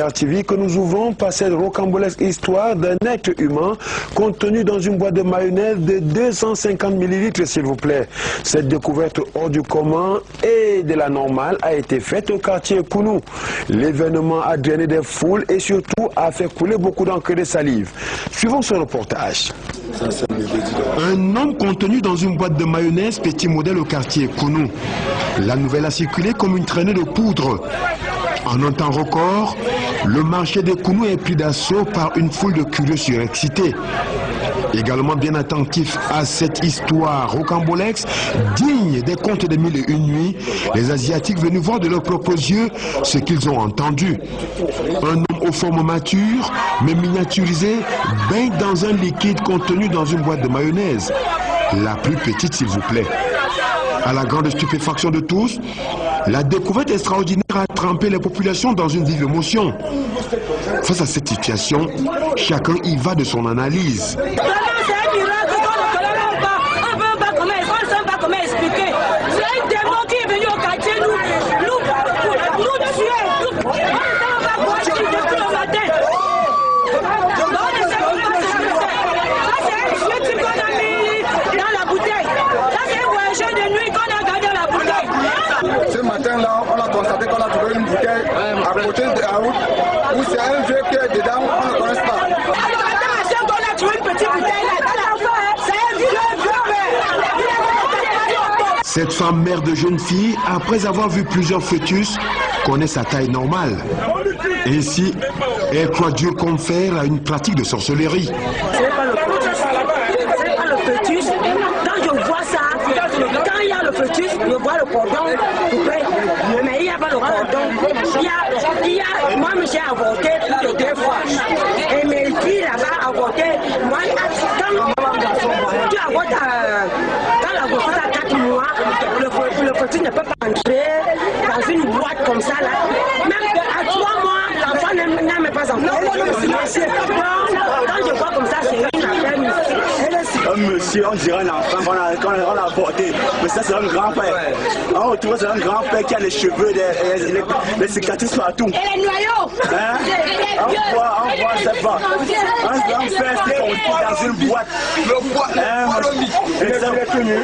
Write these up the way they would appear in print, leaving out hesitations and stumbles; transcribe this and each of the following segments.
TV que nous ouvrons par cette rocambolesque histoire d'un être humain contenu dans une boîte de mayonnaise de 250 ml, s'il vous plaît. Cette découverte hors du commun et de la normale a été faite au quartier Kounou. L'événement a drainé des foules et surtout a fait couler beaucoup d'encre et de salive. Suivons ce reportage. Un homme contenu dans une boîte de mayonnaise, petit modèle au quartier Kounou. La nouvelle a circulé comme une traînée de poudre. En un temps record, le marché de Kounou est pris d'assaut par une foule de curieux surexcités. Également bien attentifs à cette histoire rocambolesque, digne des contes de Mille et une nuits, les Asiatiques venus voir de leurs propres yeux ce qu'ils ont entendu. Un homme aux formes matures, mais miniaturisé, baigne dans un liquide contenu dans une boîte de mayonnaise. La plus petite, s'il vous plaît. À la grande stupéfaction de tous, la découverte extraordinaire a trempé les populations dans une vive émotion. Face à cette situation, chacun y va de son analyse. Ce matin-là, on a constaté qu'on a trouvé une bouteille à côté de la route où c'est un vieux qui est dedans, on ne connaît pas. On a trouvé une petite bouteille là. C'est un vieux. Cette femme mère de jeune fille, après avoir vu plusieurs fœtus, connaît sa taille normale. Ainsi, elle croit Dieu confère à une pratique de sorcellerie. C'est pas le fœtus. Quand je vois ça, quand il y a le fœtus, je vois le cordon coupé. Mais il n'y a pas le cordon. Moi, j'ai avorté plus de 2 fois. Et mes filles là-bas avorté. Moi, quand tu avortes quand la grossesse a 4 mois, le fœtus ne peut pas entrer dans une boîte comme ça là. Même à 3 mois, l'enfant n'a même pas encore. Quand je vois comme ça, c'est une affaire mystique. Un monsieur, on dirait un enfant qu'on a avorté, mais ça c'est un grand-père. On retrouve c'est un grand-père qui a les cheveux, les cicatrices partout. Et les noyaux. Hein? On voit cette fois. Un père qui est dans une boîte. Le boîte, il est tout nu.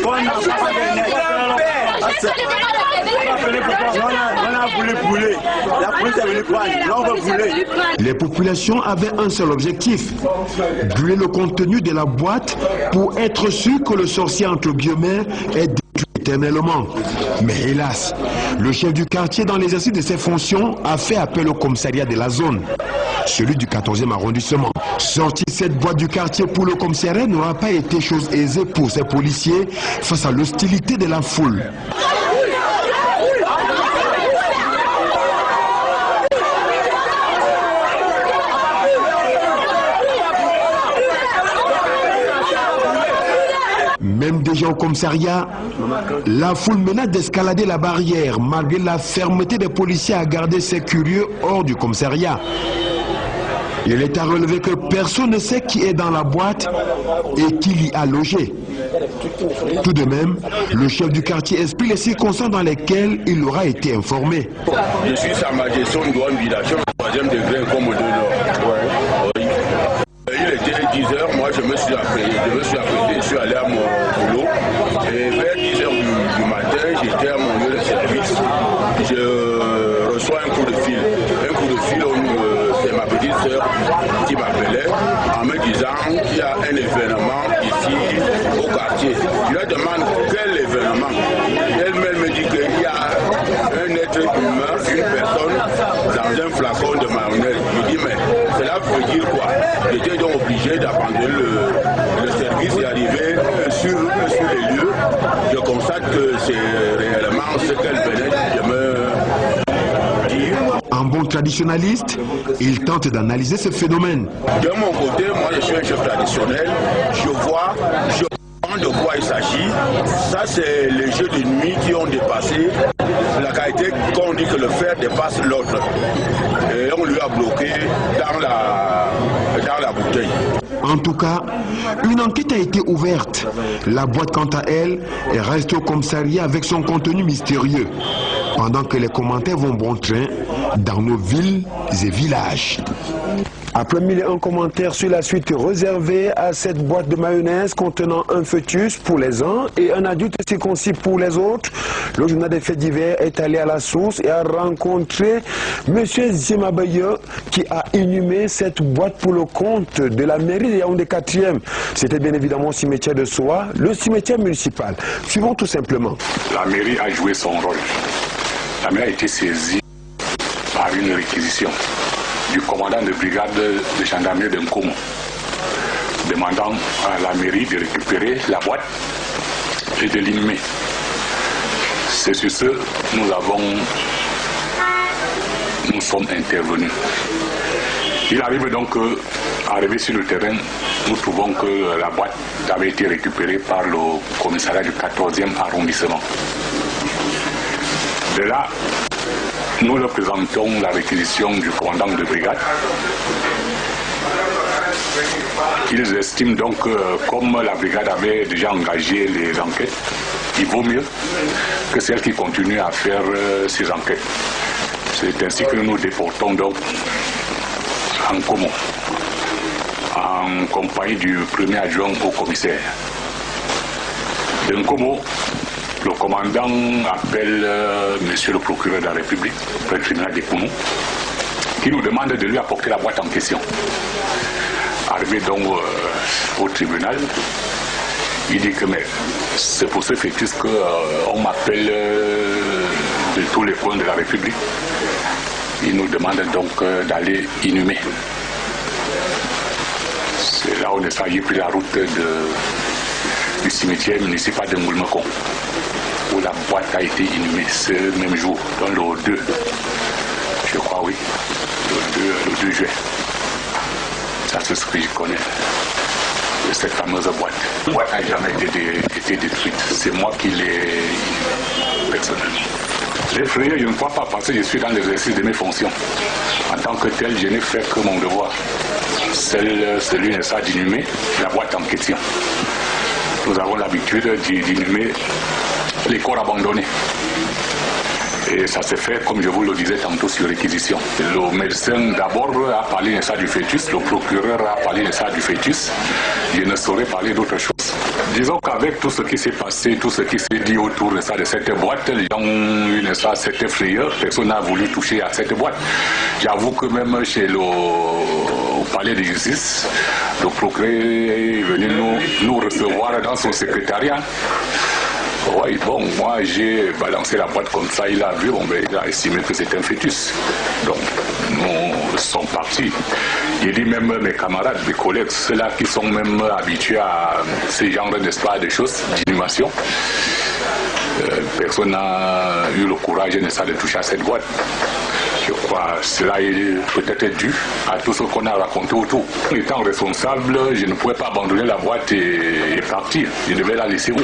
Qu'on a on a voulu brûler. La police est venue prendre. Là, on va brûler. Les populations avaient un seul objectif, brûler le contenu de la boîte pour être sûr que le sorcier entre guillemets est détruit éternellement. Mais hélas, le chef du quartier dans l'exercice de ses fonctions a fait appel au commissariat de la zone, celui du 14e arrondissement. Sortir cette boîte du quartier pour le commissariat n'aura pas été chose aisée pour ces policiers face à l'hostilité de la foule. Même déjà au commissariat, la foule menace d'escalader la barrière malgré la fermeté des policiers à garder ces curieux hors du commissariat. Il est à relever que personne ne sait qui est dans la boîte et qui l'y a logé. Tout de même, le chef du quartier explique les circonstances dans lesquelles il aura été informé. Je suis Sa Majesté Ndouane Bidachon, 3e degré comme de l'or. Il était 10h, moi je me suis apprêté, je suis allé à mon boulot. Et vers 10h du matin, j'étais à mon lieu de service. Je reçois un coup de fil. C'est ma petite soeur qui m'appelait en me disant qu'il y a un événement ici au quartier. Je lui demande quel événement. Elle me dit qu'il y a un être humain, une personne dans un flacon de mayonnaise. Je dis mais cela veut dire quoi? J'étais donc obligé d'abandonner le service et arriver sur les lieux. Je constate que c'est réellement ce qu'elle venait de me dire. En bon traditionnaliste, il tente d'analyser ce phénomène. De mon côté, moi je suis un chef traditionnel. Je vois de quoi il s'agit. Ça c'est les jeux de nuit qui ont dépassé la qualité qu'on dit que le fer dépasse l'autre. Et on lui a bloqué dans la bouteille. En tout cas, une enquête a été ouverte. La boîte, quant à elle, est restée au commissariat avec son contenu mystérieux. pendant que les commentaires vont bon train dans nos villes et villages. Après 1001 commentaires sur la suite réservée à cette boîte de mayonnaise contenant un fœtus pour les uns et un adulte circoncis pour les autres, le journal des faits divers est allé à la source et a rencontré M. Zimabaye qui a inhumé cette boîte pour le compte de la mairie de Yaoundé 4e. C'était bien évidemment au cimetière de Soa, le cimetière municipal. Suivons tout simplement. La mairie a joué son rôle. La mairie a été saisie par une réquisition du commandant de brigade de gendarmerie de Nkomo, demandant à la mairie de récupérer la boîte et de l'inhumer. C'est sur ce nous sommes intervenus. Il arrive donc qu'arrivé sur le terrain, nous trouvons que la boîte avait été récupérée par le commissariat du 14e arrondissement. De là, nous leur présentons la réquisition du commandant de brigade. Ils estiment donc que comme la brigade avait déjà engagé les enquêtes, il vaut mieux que celle qui continue à faire ces enquêtes. C'est ainsi que nous déportons donc en Nkomo, en compagnie du premier adjoint au commissaire. De Nkomo, le commandant appelle monsieur le procureur de la République, le tribunal des Kounou, qui nous demande de lui apporter la boîte en question. Arrivé donc au tribunal, il dit que c'est pour ce fœtus qu'on m'appelle de tous les coins de la République. Il nous demande donc d'aller inhumer. C'est là où j'ai pris la route du cimetière municipal de Ngoulmeko, où la boîte a été inhumée ce même jour, dans le 2, je crois, oui, le 2 juin. Ça, c'est ce que je connais de cette fameuse boîte. La boîte n'a jamais été détruite. C'est moi qui l'ai inhumée personnellement. L'effrayé, je ne crois pas, parce que je suis dans l'exercice de mes fonctions. En tant que tel, je n'ai fait que mon devoir. Celui n'est ça d'inhumer la boîte en question. Nous avons l'habitude d'inhumer les corps abandonnés. Et ça s'est fait, comme je vous le disais tantôt, sur réquisition. Le médecin d'abord a parlé de ça du fœtus, le procureur a parlé de ça du fœtus. Je ne saurais parler d'autre chose. Disons qu'avec tout ce qui s'est passé, tout ce qui s'est dit autour de ça, de cette boîte, les gens ont eu cette frayeur, personne n'a voulu toucher à cette boîte. J'avoue que même chez le palais de justice, le procureur est venu nous recevoir dans son secrétariat. Oui, bon, moi j'ai balancé la boîte comme ça, il a vu, il a estimé que c'était un fœtus. Donc, nous sommes partis. J'ai dit même mes camarades, mes collègues, ceux-là qui sont même habitués à ce genre de choses, d'inhumation, personne n'a eu le courage de toucher à cette boîte. Je crois que cela est peut-être dû à tout ce qu'on a raconté autour. Étant responsable, je ne pouvais pas abandonner la boîte et partir. Je devais la laisser où?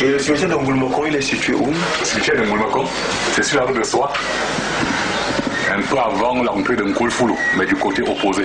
Et le cimetière de Ngoulmeko, il est situé où? Le cimetière de Ngoulmeko, c'est sur la rue de Soa, un peu avant l'entrée de Nkoulfoulou, mais du côté opposé.